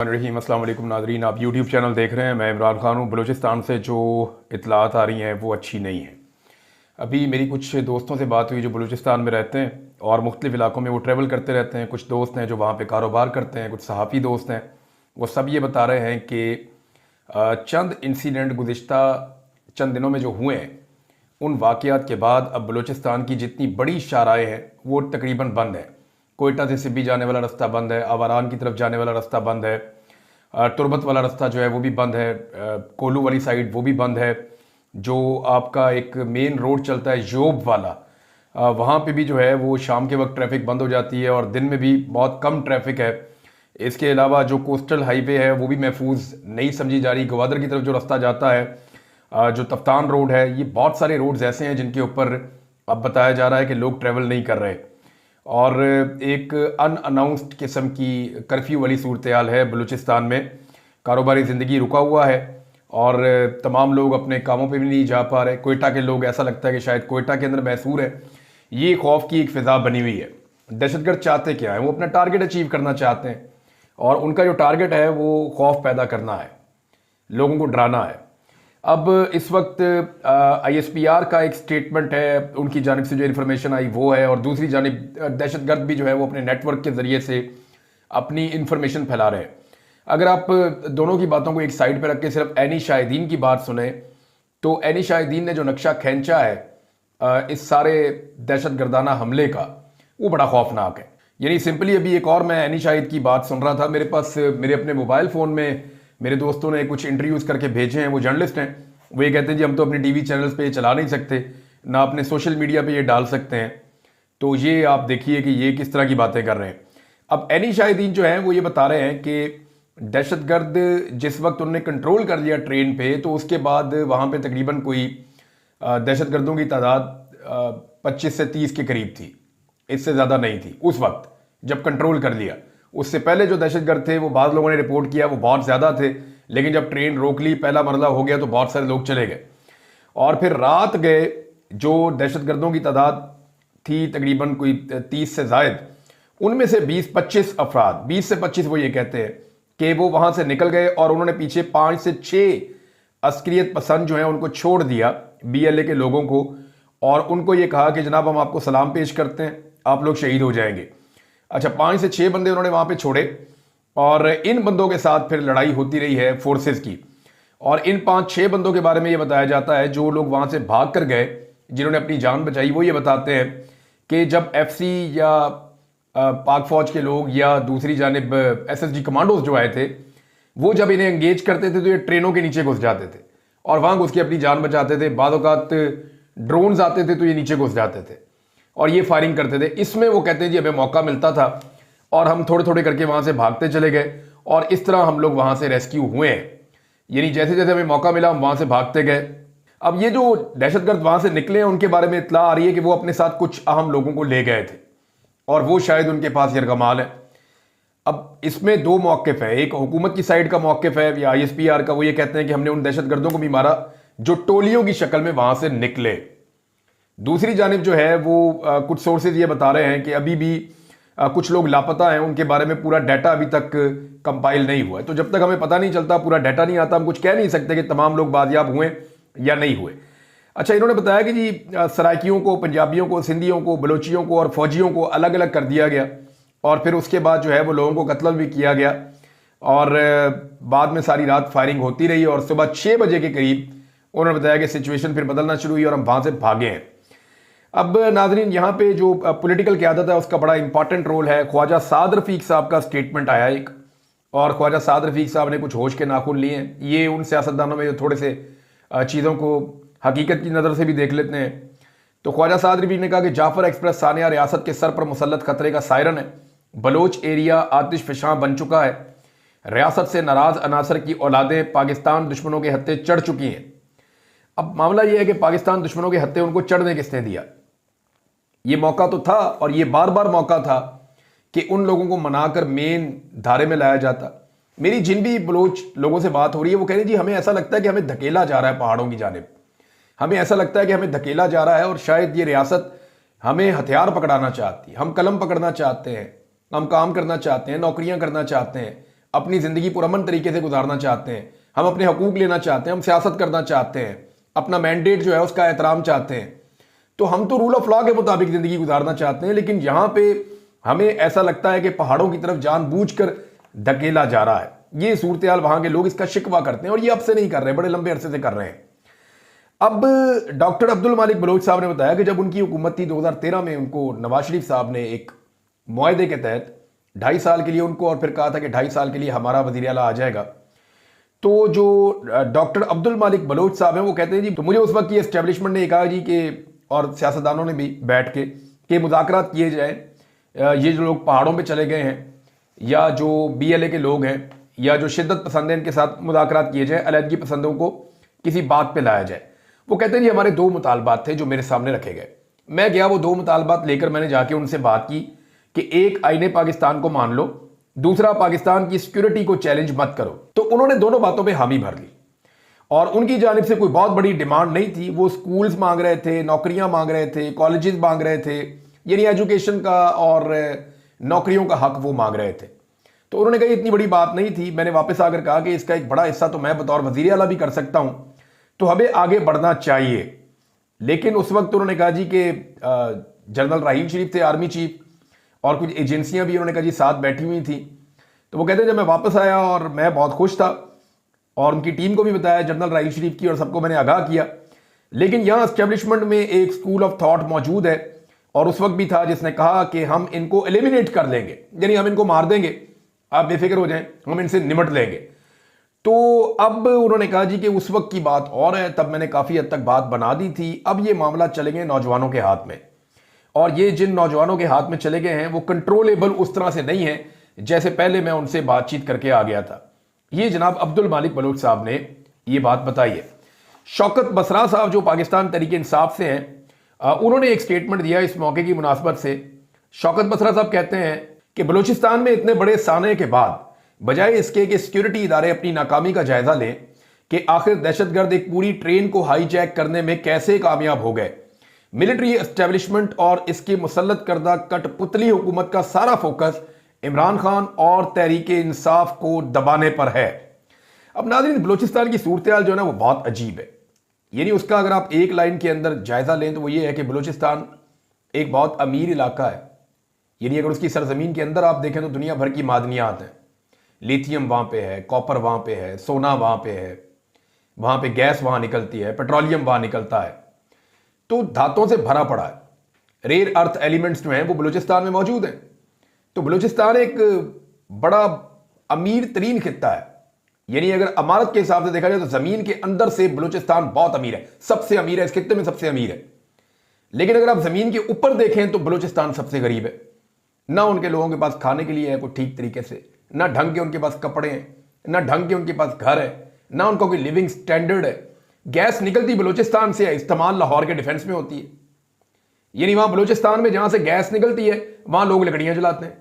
रहीम अस्सलाम वालेकुम नाज़रीन, आप यूट्यूब चैनल देख रहे हैं। मैं इमरान खान हूँ। बलूचिस्तान से जो इतलात आ रही हैं वो अच्छी नहीं हैं। अभी मेरी कुछ दोस्तों से बात हुई जो बलूचिस्तान में रहते हैं और मुख्तलिफ़ इलाकों में वो ट्रैवल करते रहते हैं। कुछ दोस्त हैं जो वहाँ पे कारोबार करते हैं, कुछ सहाफ़ी दोस्त हैं। वो सब ये बता रहे हैं कि चंद इंसिडेंट गुज़िश्ता चंद दिनों में जो हुए हैं, उन वाक़यात के बाद अब बलूचिस्तान की जितनी बड़ी शाहराएँ हैं वो तकरीबन बंद हैं। कोयटा से सिब्बी जाने वाला रास्ता बंद है, आवारान की तरफ जाने वाला रास्ता बंद है, तुरबत वाला रास्ता जो है वो भी बंद है, कोलू वाली साइड वो भी बंद है। जो आपका एक मेन रोड चलता है योब वाला, वहाँ पे भी जो है वो शाम के वक्त ट्रैफिक बंद हो जाती है और दिन में भी बहुत कम ट्रैफिक है। इसके अलावा जो कोस्टल हाईवे है वो भी महफूज नहीं समझी जा रही। गवादर की तरफ जो रास्ता जाता है, जो तफ्तान रोड है, ये बहुत सारे रोड्स ऐसे हैं जिनके ऊपर अब बताया जा रहा है कि लोग ट्रैवल नहीं कर रहे और एक अनअनाउंस्ड किस्म की कर्फ्यू वाली सूरत हाल है बलूचिस्तान में। कारोबारी ज़िंदगी रुका हुआ है और तमाम लोग अपने कामों पे भी नहीं जा पा रहे। कोयटा के लोग, ऐसा लगता है कि शायद कोयटा के अंदर मैसूर है। ये खौफ की एक फ़िज़ा बनी हुई है। दहशतगर्द चाहते क्या है? वो अपना टारगेट अचीव करना चाहते हैं और उनका जो टारगेट है वो खौफ पैदा करना है, लोगों को डराना है। अब इस वक्त ISPR का एक स्टेटमेंट है, उनकी जानिब से जो इन्फॉर्मेशन आई वो है, और दूसरी जानिब दहशतगर्द भी जो है वो अपने नेटवर्क के ज़रिए से अपनी इन्फॉर्मेशन फैला रहे हैं। अगर आप दोनों की बातों को एक साइड पर रख के सिर्फ एनी शाहिदीन की बात सुने तो एनी शाहिदीन ने जो नक्शा खींचा है इस सारे दहशतगर्दाना हमले का, वो बड़ा खौफनाक है। यानी सिंपली अभी एक और मैं एनी शाहिद की बात सुन रहा था, मेरे पास मेरे अपने मोबाइल फ़ोन में मेरे दोस्तों ने कुछ इंटरव्यूज़ करके भेजे हैं। वो जर्नलिस्ट हैं, वो ये कहते हैं जी हम तो अपने टीवी चैनल्स पे ये चला नहीं सकते, ना अपने सोशल मीडिया पे ये डाल सकते हैं। तो ये आप देखिए कि ये किस तरह की बातें कर रहे हैं। अब एनी शाहिदीन जो हैं वो ये बता रहे हैं कि दहशतगर्द जिस वक्त उन्होंने कंट्रोल कर लिया ट्रेन पे, तो उसके बाद वहाँ पे तकरीबन कोई दहशतगर्दों की तादाद 25 से 30 के करीब थी, इससे ज़्यादा नहीं थी उस वक्त जब कंट्रोल कर लिया। उससे पहले जो दहशतगर्द थे वो बाद लोगों ने रिपोर्ट किया वो बहुत ज़्यादा थे, लेकिन जब ट्रेन रोक ली, पहला मरला हो गया, तो बहुत सारे लोग चले गए। और फिर रात गए जो दहशतगर्दों की तादाद थी तकरीबन कोई 30 से ज़ायद, उनमें से 20-25 अफराद, 20 से 25 वो ये कहते हैं कि वो वहाँ से निकल गए और उन्होंने पीछे 5 से 6 अस्करियत पसंद जो हैं उनको छोड़ दिया, BLA के लोगों को, और उनको ये कहा कि जनाब हम आपको सलाम पेश करते हैं, आप लोग शहीद हो जाएंगे। अच्छा, 5 से 6 बंदे उन्होंने वहाँ पे छोड़े और इन बंदों के साथ फिर लड़ाई होती रही है फोर्सेस की। और इन 5-6 बंदों के बारे में ये बताया जाता है, जो लोग वहाँ से भाग कर गए, जिन्होंने अपनी जान बचाई, वो ये बताते हैं कि जब FC या पाक फौज के लोग या दूसरी जानिब SSG कमांडोज जो आए थे, वो जब इन्हें एंगेज करते थे तो ये ट्रेनों के नीचे घुस जाते थे और वहाँ घुस के अपनी जान बचाते थे। बाद औक़ात ड्रोन्स आते थे तो ये नीचे घुस जाते थे और ये फायरिंग करते थे। इसमें वो कहते हैं जी हमें मौका मिलता था और हम थोड़े थोड़े करके वहाँ से भागते चले गए और इस तरह हम लोग वहाँ से रेस्क्यू हुए हैं। यानी जैसे जैसे हमें मौका मिला हम वहाँ से भागते गए। अब ये जो दहशतगर्द वहाँ से निकले हैं उनके बारे में इत्तला आ रही है कि वो अपने साथ कुछ अहम लोगों को ले गए थे और वो शायद उनके पास यरगमाल है। अब इसमें दो मौक़िफ़ है, एक हुकूमत की साइड का मौक़िफ़ है या ISPR का, वो ये कहते हैं कि हमने उन दहशतगर्दों को भी मारा जो टोलियों की शक्ल में वहाँ से निकले। दूसरी जानिब जो है वो कुछ सोर्सेज ये बता रहे हैं कि अभी भी कुछ लोग लापता हैं, उनके बारे में पूरा डाटा अभी तक कंपाइल नहीं हुआ है। तो जब तक हमें पता नहीं चलता, पूरा डाटा नहीं आता, हम कुछ कह नहीं सकते कि तमाम लोग बाजियाब हुए या नहीं हुए। अच्छा, इन्होंने बताया कि जी सराइकियों को, पंजाबियों को, सिंधियों को, बलोचियों को और फौजियों को अलग अलग कर दिया गया और फिर उसके बाद जो है वो लोगों को कत्ल भी किया गया और बाद में सारी रात फायरिंग होती रही और सुबह 6 बजे के करीब उन्होंने बताया कि सिचुएशन फिर बदलना शुरू हुई और हम वहाँ से भागे हैं। अब नाजरीन, यहाँ पे जो पॉलिटिकल क़यादत है उसका बड़ा इंपॉर्टेंट रोल है। ख्वाजा साद रफ़ीक साहब का स्टेटमेंट आया एक, और ख्वाजा साद रफ़ीक साहब ने कुछ होश के नाखून लिए हैं। ये उन सियासतदानों में जो थोड़े से चीज़ों को हकीकत की नज़र से भी देख लेते हैं। तो ख्वाजा साद रफ़ीक ने कहा कि जाफ़र एक्सप्रेस सानिया रियासत के सर पर मुसल्लत खतरे का सायरन है। बलोच एरिया आतिश फ़िशां बन चुका है। रियासत से नाराज़ अनासर की औलादें पाकिस्तान दुश्मनों के हत्थे चढ़ चुकी हैं। अब मामला यह है कि पाकिस्तान दुश्मनों के हत्थे उनको चढ़ने किसने दिया? ये मौका तो था और ये बार बार मौका था कि उन लोगों को मनाकर मेन धारे में लाया जाता। मेरी जिन भी बलोच लोगों से बात हो रही है वो कह रहे हैं जी हमें ऐसा लगता है कि हमें धकेला जा रहा है पहाड़ों की जानिब, हमें ऐसा लगता है कि हमें धकेला जा रहा है और शायद ये रियासत हमें हथियार पकड़ाना चाहती है, हम कलम पकड़ना चाहते हैं, हम काम करना चाहते हैं, नौकरियां करना चाहते हैं, अपनी ज़िंदगी पुरअमन तरीके से गुजारना चाहते हैं, हम अपने हकूक़ लेना चाहते हैं, हम सियासत करना चाहते हैं, अपना मैंडेट जो है उसका एहतराम चाहते हैं, तो हम तो रूल ऑफ लॉ के मुताबिक ज़िंदगी गुजारना चाहते हैं। लेकिन यहाँ पे हमें ऐसा लगता है कि पहाड़ों की तरफ जानबूझकर धकेला जा रहा है। ये सूरत हाल वहाँ के लोग इसका शिकवा करते हैं और ये अब से नहीं कर रहे, बड़े लंबे अरसे से कर रहे हैं। अब डॉक्टर अब्दुल मालिक बलोच साहब ने बताया कि जब उनकी हुकूमत थी 2013 में, उनको नवाज शरीफ साहब ने एक मुआहदे के तहत 2.5 साल के लिए उनको, और फिर कहा था कि 2.5 साल के लिए हमारा वज़ीर आला आ जाएगा। तो जो डॉक्टर अब्दुल मालिक बलोच साहब हैं वो कहते हैं जी, तो मुझे उस वक्त की एस्टेब्लिशमेंट ने कहा जी कि, और सियासतदानों ने भी बैठ के मुज़ाकरात किए जाएँ, ये जो लोग पहाड़ों पे चले गए हैं या जो BLA के लोग हैं या जो शिद्दत पसंद हैं, इनके साथ मुज़ाकरात किए जाए, अलहदगी पसंदों को किसी बात पे लाया जाए। वो कहते हैं जी हमारे 2 मुतालबात थे जो मेरे सामने रखे गए। मैं गया, वो 2 मुतालबात लेकर मैंने जाके उनसे बात की कि एक आईने पाकिस्तान को मान लो, दूसरा पाकिस्तान की सिक्योरिटी को चैलेंज मत करो। तो उन्होंने दोनों बातों पे हामी भर ली और उनकी जानिब से कोई बहुत बड़ी डिमांड नहीं थी। वो स्कूल्स मांग रहे थे, नौकरियां मांग रहे थे, कॉलेजेस मांग रहे थे, यानी एजुकेशन का और नौकरियों का हक वो मांग रहे थे। तो उन्होंने कहा इतनी बड़ी बात नहीं थी। मैंने वापस आकर कहा कि इसका एक बड़ा हिस्सा तो मैं बतौर वज़ीर आला भी कर सकता हूं, तो हमें आगे बढ़ना चाहिए। लेकिन उस वक्त उन्होंने कहा जी कि जनरल राहील शरीफ थे आर्मी चीफ, और कुछ एजेंसियां भी उन्होंने कहा जी साथ बैठी हुई थी। तो वो कहते हैं जब मैं वापस आया और मैं बहुत खुश था और उनकी टीम को भी बताया, जनरल राहील शरीफ की, और सबको मैंने आगाह किया। लेकिन यहाँ एस्टेब्लिशमेंट में एक स्कूल ऑफ थॉट मौजूद है और उस वक्त भी था जिसने कहा कि हम इनको एलिमिनेट कर लेंगे, यानी हम इनको मार देंगे, आप बेफिक्र हो जाएं, हम इनसे निमट लेंगे। तो अब उन्होंने कहा जी कि उस वक्त की बात और है, तब मैंने काफ़ी हद तक बात बना दी थी। अब ये मामला चले गए नौजवानों के हाथ में, और ये जिन नौजवानों के हाथ में चले गए हैं वो कंट्रोलेबल उस तरह से नहीं है जैसे पहले मैं उनसे बातचीत करके आ गया था। ये जनाब अब्दुल मालिक बलोच साहब ने ये बात बताई है। शौकत बसरा साहब जो पाकिस्तान तहरीक इंसाफ से हैं, उन्होंने एक स्टेटमेंट दिया इस मौके की मुनासबत से। शौकत बसरा साहब कहते हैं कि बलूचिस्तान में इतने बड़े साने के बाद बजाय इसके कि सिक्योरिटी इदारे अपनी नाकामी का जायजा लें कि आखिर दहशतगर्द एक पूरी ट्रेन को हाईजैक करने में कैसे कामयाब हो गए, मिलिट्री एस्टेब्लिशमेंट और इसकी मुसल्लत करदा कठपुतली हुकूमत का सारा फोकस इमरान खान और तहरीक इंसाफ को दबाने पर है। अब नाज़रीन, बलूचिस्तान की सूरत हाल जो है ना वो बहुत अजीब है। यानी उसका अगर आप एक लाइन के अंदर जायजा लें तो वो ये है कि बलूचिस्तान एक बहुत अमीर इलाका है। यानी अगर उसकी सरजमीन के अंदर आप देखें तो दुनिया भर की मादनियात हैं। लिथियम वहाँ पे है, कॉपर वहाँ पे है, सोना वहाँ पे है, वहाँ पे गैस वहाँ निकलती है, पेट्रोलियम वहाँ निकलता है, तो धातुओं से भरा पड़ा है। रेयर अर्थ एलिमेंट्स जो हैं वो बलूचिस्तान में मौजूद हैं। तो बलूचिस्तान एक बड़ा अमीर तरीन खित्ता है। यानी अगर अमारत के हिसाब से देखा जाए तो जमीन के अंदर से बलूचिस्तान बहुत अमीर है, सबसे अमीर है, इस खित्ते में सबसे अमीर है। लेकिन अगर आप जमीन के ऊपर देखें तो बलूचिस्तान सबसे गरीब है। ना उनके लोगों के पास खाने के लिए है कोई ठीक तरीके से, ना ढंग के उनके पास कपड़े हैं, ना ढंग के उनके पास घर है, ना उनका कोई लिविंग स्टैंडर्ड है। गैस निकलती बलूचिस्तान से है, इस्तेमाल लाहौर के डिफेंस में होती है। यानी वहां बलूचिस्तान में जहां से गैस निकलती है वहां लोग लकड़ियां जलाते हैं।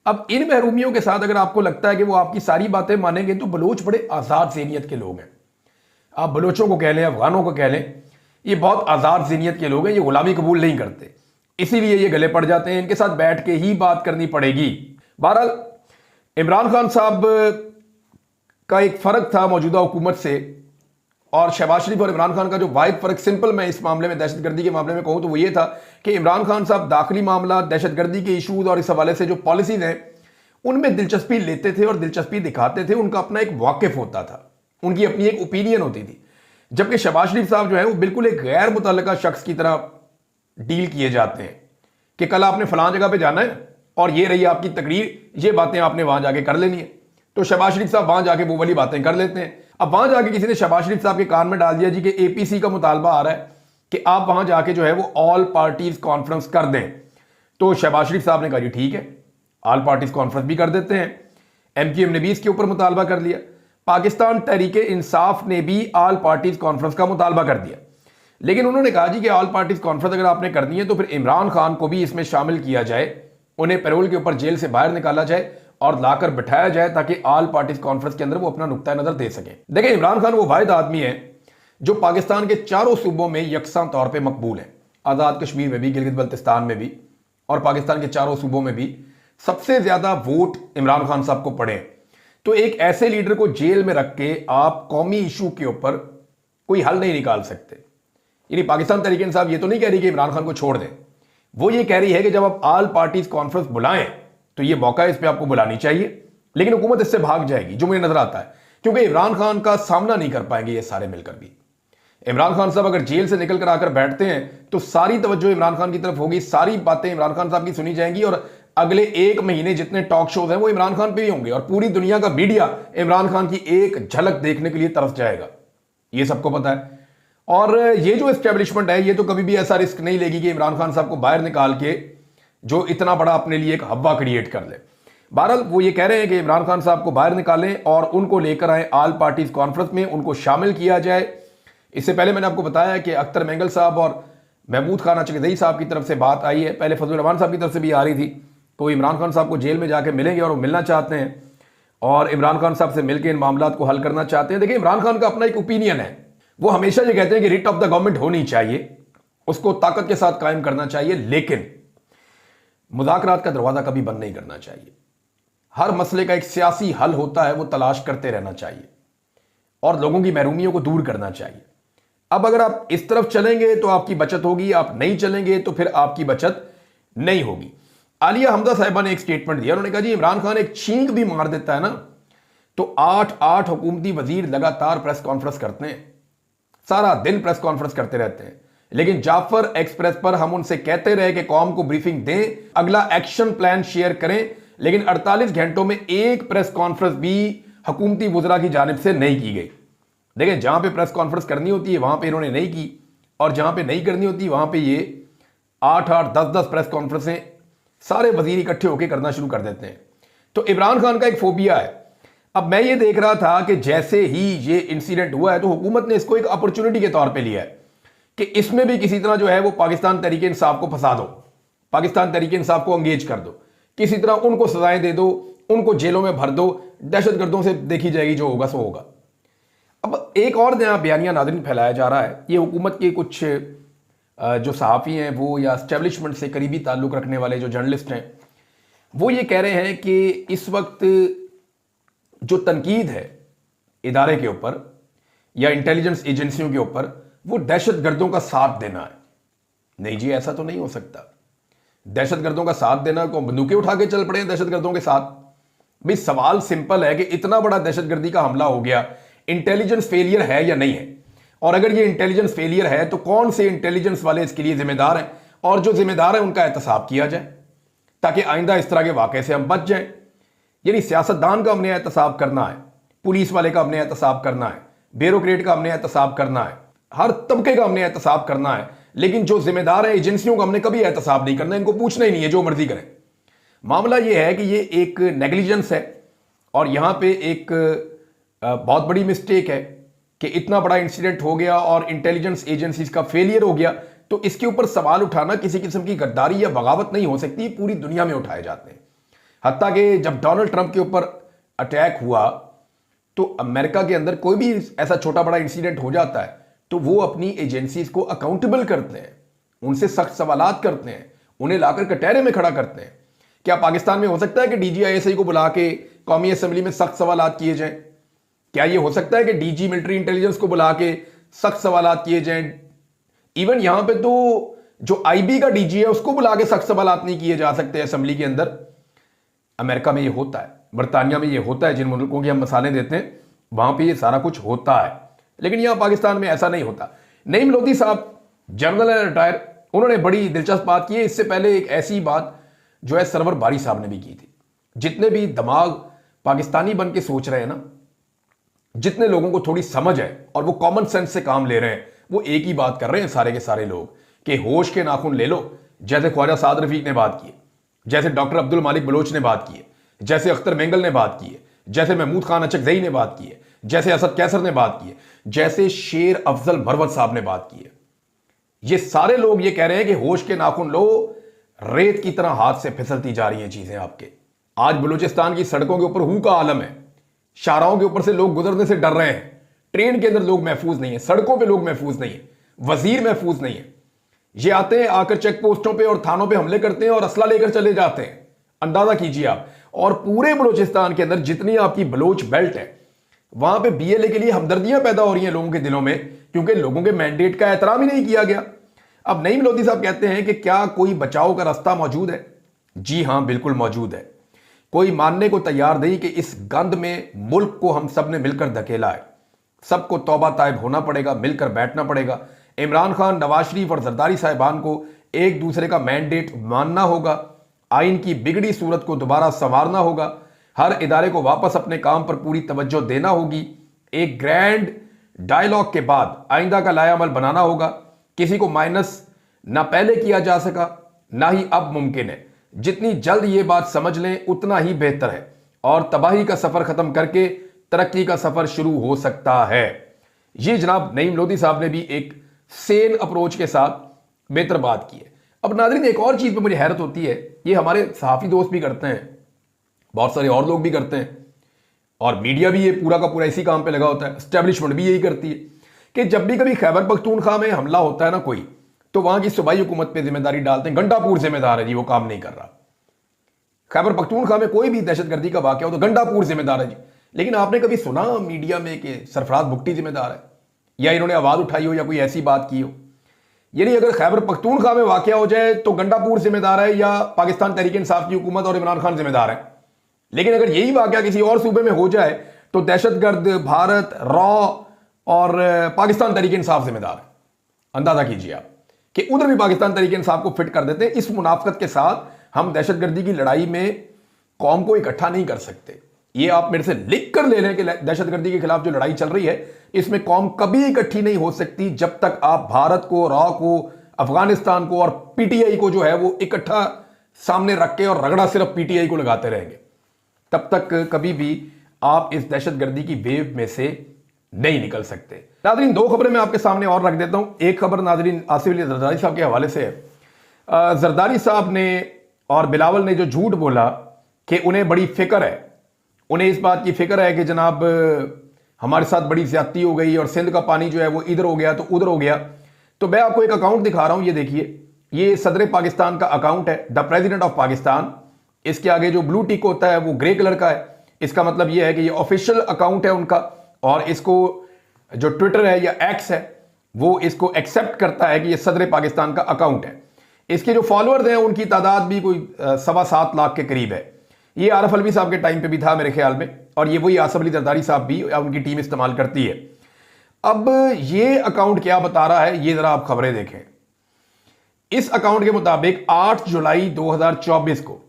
अब इन महरूमियों के साथ अगर आपको लगता है कि वो आपकी सारी बातें मानेंगे तो बलोच बड़े आज़ाद ज़हनियत के लोग हैं। आप बलोचों को कह लें, अफगानों को कह लें, ये बहुत आज़ाद ज़हनियत के लोग हैं, ये गुलामी कबूल नहीं करते, इसीलिए ये गले पड़ जाते हैं। इनके साथ बैठ के ही बात करनी पड़ेगी। बहरहाल इमरान खान साहब का एक फ़र्क था मौजूदा हुकूमत से और शहबाज शरीफ और इमरान खान का जो वाहिद फ़र्क, सिंपल मैं इस मामले में दहशतगर्दी के मामले में कहूँ तो वो ये था कि इमरान खान साहब दाखिली मामला, दहशतगर्दी के इशूज़ और इस हवाले से जो पॉलिसीज़ हैं उनमें दिलचस्पी लेते थे और दिलचस्पी दिखाते थे। उनका अपना एक वाकिफ होता था, उनकी अपनी एक ओपिनियन होती थी। जबकि शहबाज शरीफ साहब जो है वो बिल्कुल एक गैर मुतल्लका शख्स की तरह डील किए जाते हैं कि कल आपने फलां जगह पे जाना है और ये रही आपकी तकरीर, ये बातें आपने वहां जाके कर लेनी है। तो शहबाज शरीफ साहब वहां जाके वो वाली बातें कर लेते हैं। अब वहां जाके किसी ने शहबाज शरीफ साहब के कान में डाल दिया जी कि APC का मुतालबा आ रहा है कि आप वहां जाके जो है वो ऑल पार्टीज कॉन्फ्रेंस कर दें। तो शहबाज शरीफ साहब ने कहा जी ठीक है, ऑल पार्टीज कॉन्फ्रेंस भी कर देते हैं। MQM ने भी इसके ऊपर मुतालबा कर लिया। पाकिस्तान तहरीक इंसाफ ने भी ऑल पार्टीज कॉन्फ्रेंस का मुतालबा कर दिया। लेकिन उन्होंने कहा जी कि ऑल पार्टीज कॉन्फ्रेंस अगर आपने करनी है तो फिर इमरान खान को भी इसमें शामिल किया जाए, उन्हें पैरोल के ऊपर जेल से बाहर निकाला जाए और लाकर बिठाया जाए ताकि ऑल पार्टीज कॉन्फ्रेंस के अंदर वो अपना नुक्ता नजर दे सकें। देखिए, इमरान खान वो वाहिद आदमी है जो पाकिस्तान के चारों सूबों में यकसा तौर पर मकबूल है। आज़ाद कश्मीर में भी, गिलगित बल्तिस्तान में भी और पाकिस्तान के चारों सूबों में भी सबसे ज्यादा वोट इमरान खान साहब को पड़े। तो एक ऐसे लीडर को जेल में रख के आप कौमी इशू के ऊपर कोई हल नहीं निकाल सकते। यानी पाकिस्तान तहरीक इंसाफ ये तो नहीं कह रही कि इमरान खान को छोड़ दें, वो ये कह रही है कि जब आप ऑल पार्टीज कॉन्फ्रेंस बुलाएं तो ये मौका इस पर आपको बुलानी चाहिए, लेकिन हुकूमत इससे भाग जाएगी जो मुझे नजर आता है, क्योंकि इमरान खान का सामना नहीं कर पाएंगे ये सारे मिलकर भी। इमरान खान साहब अगर जेल से निकल कर आकर बैठते हैं तो सारी तवज्जो इमरान खान की तरफ होगी, सारी बातें इमरान खान साहब की सुनी जाएंगी और अगले एक महीने जितने टॉक शोज हैं वो इमरान खान पे ही होंगे और पूरी दुनिया का मीडिया इमरान खान की एक झलक देखने के लिए तरस जाएगा, ये सबको पता है। और ये जो एस्टेब्लिशमेंट है ये तो कभी भी ऐसा रिस्क नहीं लेगी कि इमरान खान साहब को बाहर निकाल के जो इतना बड़ा अपने लिए एक हवा क्रिएट कर ले। बहरहाल वो ये कह रहे हैं कि इमरान खान साहब को बाहर निकालें और उनको लेकर आए ऑल पार्टीज कॉन्फ्रेंस में, उनको शामिल किया जाए। इससे पहले मैंने आपको बताया कि अख्तर मेंगल साहब और महमूद खान अचकज़ई साहब की तरफ से बात आई है, पहले फजलुर रहमान साहब की तरफ से भी आ रही थी, तो इमरान खान साहब को जेल में जाके मिलेंगे और वो मिलना चाहते हैं और इमरान खान साहब से मिलकर इन मामलों को हल करना चाहते हैं। देखिए इमरान खान का अपना एक ओपिनियन है, वो हमेशा ये कहते हैं कि रिट ऑफ द गवर्नमेंट होनी चाहिए, उसको ताकत के साथ कायम करना चाहिए, लेकिन मुज़ाकरात का दरवाजा कभी बंद नहीं करना चाहिए। हर मसले का एक सियासी हल होता है, वो तलाश करते रहना चाहिए और लोगों की महरूमियों को दूर करना चाहिए। अब अगर आप इस तरफ चलेंगे तो आपकी बचत होगी, आप नहीं चलेंगे तो फिर आपकी बचत नहीं होगी। आलिया हमजा साहिबा ने एक स्टेटमेंट दिया, उन्होंने कहा जी इमरान खान एक छींक भी मार देता है ना तो 8 हुकूमती वजीर लगातार प्रेस कॉन्फ्रेंस करते हैं, सारा दिन प्रेस कॉन्फ्रेंस करते रहते हैं, लेकिन जाफर एक्सप्रेस पर हम उनसे कहते रहे कि कौम को ब्रीफिंग दें, अगला एक्शन प्लान शेयर करें, लेकिन 48 घंटों में एक प्रेस कॉन्फ्रेंस भी हुकूमती वज़रा की जानिब से नहीं की गई। देखिए जहां पे प्रेस कॉन्फ्रेंस करनी होती है वहां पे इन्होंने नहीं की और जहां पे नहीं करनी होती वहां पे ये 8-8, 10-10 प्रेस कॉन्फ्रेंसें सारे वजीर इकट्ठे होकर करना शुरू कर देते हैं। तो इमरान खान का एक फोबिया है। अब मैं ये देख रहा था कि जैसे ही ये इंसिडेंट हुआ है तो हुकूमत ने इसको एक अपॉर्चुनिटी के तौर पे लिया है कि इसमें भी किसी तरह जो है वो पाकिस्तान तहरीक इंसाफ को फंसा दो, पाकिस्तान तहरीक इंसाफ को एंगेज कर दो, किसी तरह उनको सजाएं दे दो, उनको जेलों में भर दो, दहशतगर्दों से देखी जाएगी, जो होगा सो होगा। अब एक और नया बयानिया नाज़रीन फैलाया जा रहा है, ये हुकूमत के कुछ जो सहाफ़ी हैं वो या एस्टेब्लिशमेंट से करीबी ताल्लुक़ रखने वाले जो जर्नलिस्ट हैं वो ये कह रहे हैं कि इस वक्त जो तनकीद है इदारे के ऊपर या इंटेलिजेंस एजेंसियों के ऊपर वो दहशतगर्दों का साथ देना है। नहीं जी, ऐसा तो नहीं हो सकता। दहशतगर्दों का साथ देना को बंदूकें उठा के चल पड़े दहशतगर्दों के साथ? भाई सवाल सिंपल है कि इतना बड़ा दहशतगर्दी का हमला हो गया, इंटेलिजेंस फेलियर है या नहीं है? और अगर ये इंटेलिजेंस फेलियर है तो कौन से इंटेलिजेंस वाले इसके लिए जिम्मेदार हैं, और जो जिम्मेदार है उनका एहतसाब किया जाए ताकि आइंदा इस तरह के वाक़े से हम बच जाएं। यानी सियासतदान का हमने एहतसाब करना है, पुलिस वाले का हमने एहतसाब करना है, ब्यूरोक्रेट का हमने एहतसाब करना है, हर तबके का हमने एहतसाब करना है, लेकिन जो जिम्मेदार है एजेंसियों का हमने कभी एहतसाब नहीं करना, इनको पूछना ही नहीं है, जो मर्जी करें। मामला यह है कि ये एक नेग्लिजेंस है और यहां पे एक बहुत बड़ी मिस्टेक है कि इतना बड़ा इंसिडेंट हो गया और इंटेलिजेंस एजेंसीज का फेलियर हो गया, तो इसके ऊपर सवाल उठाना किसी किस्म की गद्दारी या बगावत नहीं हो सकती, पूरी दुनिया में उठाए जाते हैं। हत्ता कि जब डोनाल्ड ट्रंप के ऊपर अटैक हुआ तो अमेरिका के अंदर कोई भी ऐसा छोटा बड़ा इंसिडेंट हो जाता है तो वो अपनी एजेंसीज को अकाउंटेबल करते हैं, उनसे सख्त सवालात करते हैं, उन्हें लाकर कटहरे में खड़ा करते हैं। क्या पाकिस्तान में हो सकता है कि DGISI को बुला के कौमी असेंबली में सख्त सवालात किए जाएं? क्या यह हो सकता है कि DG मिलिट्री इंटेलिजेंस को बुला के सख्त सवालात किए जाएं? इवन यहां पे तो जो IB का DG है उसको बुला के सख्त सवालात नहीं किए जा सकते असेंबली के अंदर। अमेरिका में ये होता है, बरतानिया में ये होता है, जिन मुल्कों की हम मिसालें देते हैं वहां पे ये सारा कुछ होता है, लेकिन यहां पाकिस्तान में ऐसा नहीं होता। नईम लोधी साहब जनरल है रिटायर, उन्होंने बड़ी दिलचस्प बात की है। इससे पहले एक ऐसी बात जो है सरवर बारी साहब ने भी की थी। जितने भी दिमाग पाकिस्तानी बन के सोच रहे हैं ना, जितने लोगों को थोड़ी समझ है और वो कॉमन सेंस से काम ले रहे हैं, वो एक ही बात कर रहे हैं सारे के सारे लोग कि होश के नाखून ले लो। जैसे ख्वाजा साद रफीक ने बात की है, जैसे डॉक्टर अब्दुल मालिक बलोच ने बात की है, जैसे अख्तर मेंगल ने बात की है, जैसे महमूद खान अचकज़ई ने बात की है, जैसे असद कैसर ने बात की है, जैसे शेर अफजल मरवत साहब ने बात की है। ये सारे लोग ये कह रहे हैं कि होश के नाखून लो, रेत की तरह हाथ से फिसलती जा रही हैं चीजें आपके। आज बलूचिस्तान की सड़कों के ऊपर हू का आलम है, शाहराहों के ऊपर से लोग गुजरने से डर रहे हैं, ट्रेन के अंदर लोग महफूज नहीं है, सड़कों पे लोग महफूज नहीं है, वजीर महफूज नहीं है। ये आते हैं, आकर चेक पोस्टों पे और थानों पे हमले करते हैं और असला लेकर चले जाते हैं। अंदाजा कीजिए आप, और पूरे बलूचिस्तान के अंदर जितनी आपकी बलोच बेल्ट है वहां पे बीएलए के लिए हमदर्दियां पैदा हो रही हैं लोगों के दिलों में, क्योंकि लोगों के मैंडेट का एहतराम ही नहीं किया गया। अब नईम लोधी साहब कहते हैं कि क्या कोई बचाव का रास्ता मौजूद है? जी हां, बिल्कुल मौजूद है। कोई मानने को तैयार नहीं कि इस गंद में मुल्क को हम सब ने मिलकर धकेला है। सबको तौबा ताइब होना पड़ेगा, मिलकर बैठना पड़ेगा। इमरान खान, नवाज शरीफ और जरदारी साहिबान को एक दूसरे का मैंडेट मानना होगा। आइन की बिगड़ी सूरत को दोबारा संवारना होगा। हर इदारे को वापस अपने काम पर पूरी तवज्जो देना होगी। एक ग्रैंड डायलॉग के बाद आइंदा का लायामल बनाना होगा। किसी को माइनस ना पहले किया जा सका, ना ही अब मुमकिन है। जितनी जल्द ये बात समझ लें उतना ही बेहतर है और तबाही का सफर खत्म करके तरक्की का सफर शुरू हो सकता है। ये जनाब नईम लोधी साहब ने भी एक सेन अप्रोच के साथ बेहतर बात की है। अब नाज़रीन, एक और चीज पे मुझे हैरत होती है, ये हमारे सहाफी दोस्त भी करते हैं, बहुत सारे और लोग भी करते हैं, और मीडिया भी ये पूरा का पूरा इसी काम पे लगा होता है, एस्टेब्लिशमेंट भी यही करती है कि जब भी कभी खैबर पख्तूनख्वा में हमला होता है ना कोई, तो वहां की सूबाई हुकूमत पे जिम्मेदारी डालते हैं। गंडापुर जिम्मेदार है जी, वो काम नहीं कर रहा। खैबर पख्तूनख्वा में कोई भी दहशतगर्दी का वाकया हो तो गंडापुर जिम्मेदार है जी। लेकिन आपने कभी सुना मीडिया में कि सरफराज भुट्टी जिम्मेदार है, या इन्होंने आवाज उठाई हो, या कोई ऐसी बात की हो? यानी अगर खैबर पख्तूनख्वा में वाकया हो जाए तो गंडापुर जिम्मेदार है या पाकिस्तान तहरीक इंसाफ की हुकूमत और इमरान खान जिम्मेदार है। लेकिन अगर यही वाकया किसी और सूबे में हो जाए तो दहशतगर्द, भारत, रॉ और पाकिस्तान तहरीक इंसाफ जिम्मेदार है। अंदाजा कीजिए आप कि उधर भी पाकिस्तान तहरीक इंसाफ को फिट कर देते हैं। इस मुनाफकत के साथ हम दहशतगर्दी की लड़ाई में कौम को इकट्ठा नहीं कर सकते। ये आप मेरे से लिख कर ले लें कि दहशतगर्दी के खिलाफ जो लड़ाई चल रही है इसमें कौम कभी इकट्ठी नहीं हो सकती जब तक आप भारत को, रॉ को, अफगानिस्तान को और पीटीआई को जो है वो इकट्ठा सामने रख के और रगड़ा सिर्फ पीटीआई को लगाते रहेंगे। तब तक कभी भी आप इस दहशतगर्दी की वेव में से नहीं निकल सकते। नाज़रीन, दो खबरें मैं आपके सामने और रख देता हूं। एक खबर नाज़रीन आसिफ अली जरदारी साहब के हवाले से है। जरदारी साहब ने और बिलावल ने जो झूठ बोला कि उन्हें बड़ी फिक्र है, उन्हें इस बात की फिक्र है कि जनाब हमारे साथ बड़ी ज्यादती हो गई और सिंध का पानी जो है वो इधर हो गया तो उधर हो गया। तो मैं आपको एक अकाउंट दिखा रहा हूं, ये देखिए, ये सदर पाकिस्तान का अकाउंट है, द प्रेसिडेंट ऑफ पाकिस्तान। इसके आगे जो ब्लू टिक होता है वो ग्रे कलर का है। इसका मतलब ये है कि ये ऑफिशियल अकाउंट है उनका, और इसको जो ट्विटर है या एक्स है वो इसको एक्सेप्ट करता है कि ये सदर पाकिस्तान का अकाउंट है। इसके जो फॉलोअर्स हैं उनकी तादाद भी कोई 7.25 लाख के करीब है। ये आरफ अलवी साहब के टाइम पे भी था मेरे ख्याल में, और ये वही आसिफ अली जरदारी साहब भी उनकी टीम इस्तेमाल करती है। अब ये अकाउंट क्या बता रहा है, ये जरा आप खबरें देखें। इस अकाउंट के मुताबिक 8 जुलाई 2024 को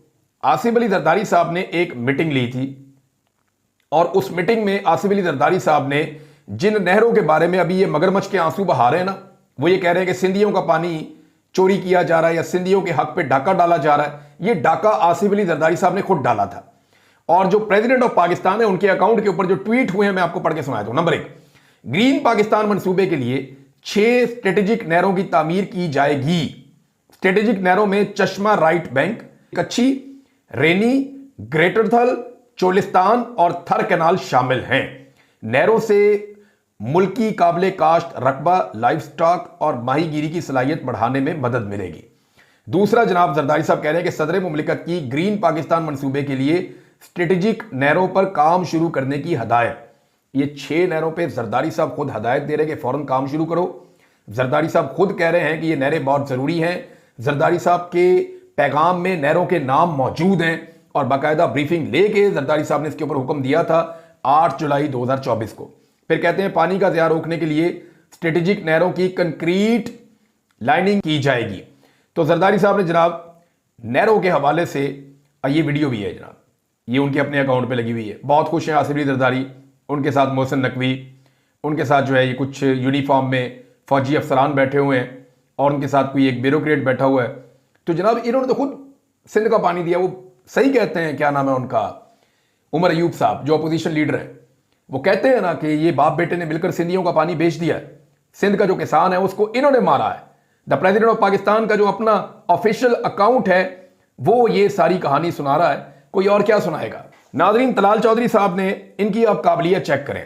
आसिफ अली जरदारी साहब ने एक मीटिंग ली थी, और उस मीटिंग में आसिफ अली जरदारी साहब ने जिन नहरों के बारे में अभी ये मगरमच्छ के आंसू बहा रहे हैं ना, वो ये कह रहे हैं कि सिंधियों का पानी चोरी किया जा रहा है या सिंधियों के हक पे डाका डाला जा रहा है, ये डाका आसिफ अली जरदारी साहब ने खुद डाला था। और जो प्रेसिडेंट ऑफ पाकिस्तान है उनके अकाउंट के ऊपर जो ट्वीट हुए हैं मैं आपको पढ़ के सुनाया दूं। नंबर 1, ग्रीन पाकिस्तान मंसूबे के लिए 6 स्ट्रेटेजिक नहरों की तामीर की जाएगी। स्ट्रेटेजिक नहरों में चश्मा राइट बैंक, कच्छी, रेनी, ग्रेटर थल, चोलिस्तान और थर कैनाल शामिल हैं। नहरों से मुल्की काबिले काश्त रकबा, लाइफ स्टॉक और माहीगीरी की सलाहियत बढ़ाने में मदद मिलेगी। दूसरा, जनाब जरदारी साहब कह रहे हैं कि सदर मुमलिकत की ग्रीन पाकिस्तान मंसूबे के लिए स्ट्रेटेजिक नहरों पर काम शुरू करने की हदायत। ये 6 नहरों पर जरदारी साहब खुद हदायत दे रहे हैं कि फौरन काम शुरू करो। जरदारी साहब खुद कह रहे हैं कि ये नहरें बहुत जरूरी हैं। जरदारी साहब के पैगाम में नहरों के नाम मौजूद हैं, और बाकायदा ब्रीफिंग लेके जरदारी साहब ने इसके ऊपर हुक्म दिया था 8 जुलाई 2024 को। फिर कहते हैं पानी का ज़िया रोकने के लिए स्ट्रेटेजिक नहरों की कंक्रीट लाइनिंग की जाएगी। तो जरदारी साहब ने जनाब नहरों के हवाले से, ये वीडियो भी है जनाब, ये उनके अपने अकाउंट पे लगी हुई है। बहुत खुश हैं आसिफ अली जरदारी, उनके साथ मोहसिन नकवी, उनके साथ जो है ये कुछ यूनिफॉर्म में फौजी अफसरान बैठे हुए हैं, और उनके साथ कोई एक ब्यूरोक्रेट बैठा हुआ है। तो जनाब इन्होंने तो खुद सिंध का पानी दिया। वो सही कहते हैं, क्या नाम है उनका, उमर अयूब साहब जो अपोजिशन लीडर है, वो कहते हैं ना कि ये बाप बेटे ने मिलकर सिंधियों का पानी बेच दिया है। सिंध का जो किसान है उसको इन्होंने मारा है। द प्रेसिडेंट ऑफ पाकिस्तान का जो अपना ऑफिशियल अकाउंट है वो ये सारी कहानी सुना रहा है, कोई और क्या सुनाएगा। नाजरीन, तलाल चौधरी साहब ने, इनकी आप काबिलियत चेक करें,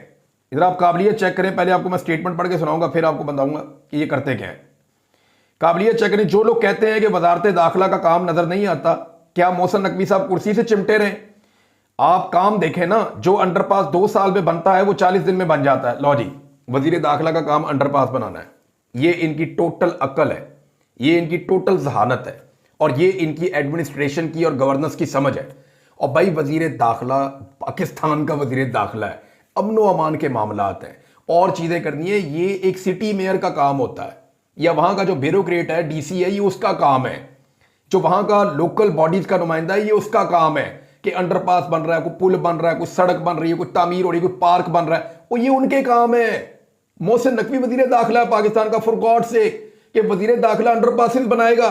इधर आप काबिलियत चेक करें। पहले आपको मैं स्टेटमेंट पढ़ के सुनाऊंगा, फिर आपको बताऊंगा कि ये करते क्या है। काबिलियत चेक करें। जो लोग कहते हैं कि वजारत दाखिला का काम नजर नहीं आता, क्या मोहसिन नकवी साहब कुर्सी से चिमटे रहे? आप काम देखें ना, जो अंडरपास 2 साल में बनता है वो 40 दिन में बन जाता है। लो जी, वजीर दाखिला का काम अंडरपास बनाना है। ये इनकी टोटल अक्ल है, ये इनकी टोटल जहानत है, और ये इनकी एडमिनिस्ट्रेशन की और गवर्नेंस की समझ है। और भाई वजीर दाखिला पाकिस्तान का वजीर दाखिला है, अमन व अमान के मामलात हैं और चीजें करनी है, ये एक सिटी मेयर का काम होता है, या वहां का जो ब्यूरोक्रेट है, डीसी है, ये उसका काम है। जो वहां का लोकल बॉडीज का नुमाइंदा है, ये उसका काम है कि अंडरपास बन रहा है, कोई पुल बन रहा है, कोई सड़क बन रही है, कोई तामीर हो रही है, कोई पार्क बन रहा है, वो ये उनके काम है। मोहसिन नकवी वजीर दाखिला है पाकिस्तान का, फॉर गॉड से, कि वजीर दाखिला अंडरपासेस बनाएगा।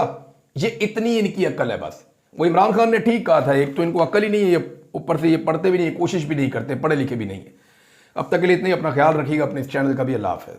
ये इतनी इनकी अक्ल है बस। वो इमरान खान ने ठीक कहा था, एक तो इनको अक्ल ही नहीं है, ऊपर से ये पढ़ते भी नहीं है, कोशिश भी नहीं करते, पढ़े लिखे भी नहीं है। अब तक के लिए इतनी, अपना ख्याल रखिएगा, अपने इस चैनल का भी। अल्लाह हाफ़िज़।